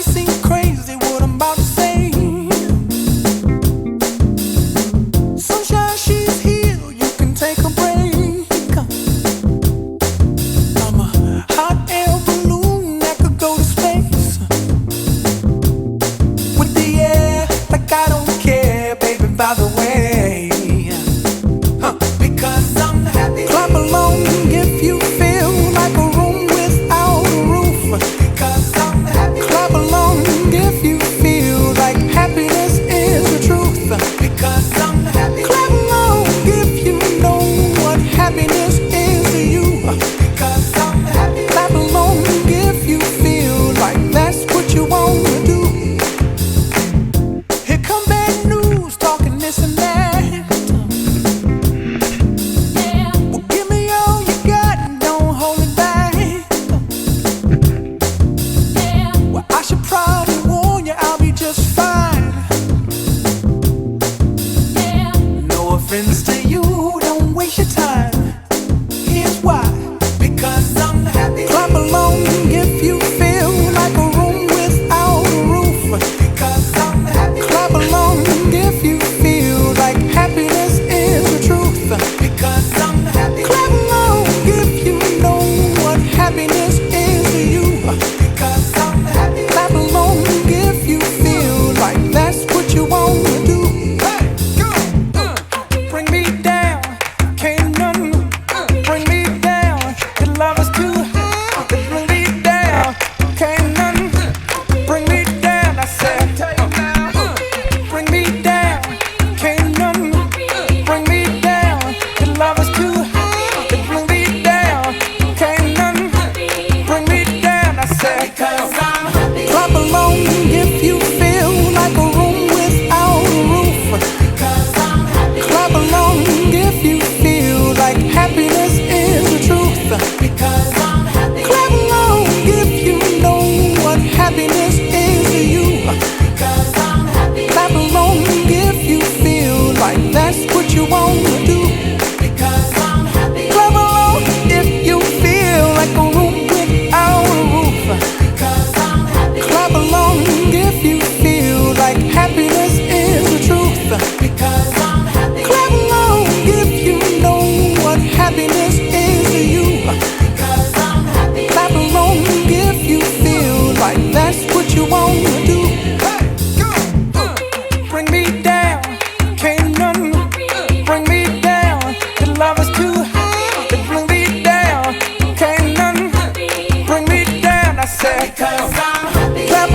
seem crazy what I'm about to say. Sunshine, she's here, you can take a break. I'm a hot air balloon that could go to space. With the air, like I don't care, baby, by the way. Because I'm happy. Clap along if you feel like a room without a roof. Because I'm happy. Clap along if you feel like happiness is the truth. Because I'm happy. Clap along if you know what happiness is to you. Because I'm happy. Clap along if you feel like that's what you want to do. Here come bad news, talking this and that. Friends to you, don't waste your time. Here's why. Because I'm happy. Clap along if you feel like a room without a roof. Because I'm happy. Clap along if you feel like happiness is the truth. Because I'm happy. Clap along if you know what happiness is to you. Because I'm happy. Clap along if you feel like that's what you want to do. Bring me down, can't none bring me down. Your love is too high, bring me down, can't none bring me down. I said, bring me down, can't none bring me down. Your love is too high, bring me down, can't none bring me down. I said, because I'm happy. Clap along if you feel like a room without a roof. Because I'm happy. Clap along if you feel like happiness is the truth. Because I'm happy. Clap along if you know what happiness is to you. Because I'm happy. Clap along if you feel like that's what you want to do. Because I'm happy. Clap along if you feel like a room without a roof. Because I'm happy. Clap along if you feel like happiness is the truth. Because I'm happy. Clap along if you know what happiness is to you. Because I'm happy. Clap along if you feel like that's what you want to do. Bring me down, can't none bring me down. Your love is too high, bring me down, can't none bring me down. I said, because I'm happy. Clap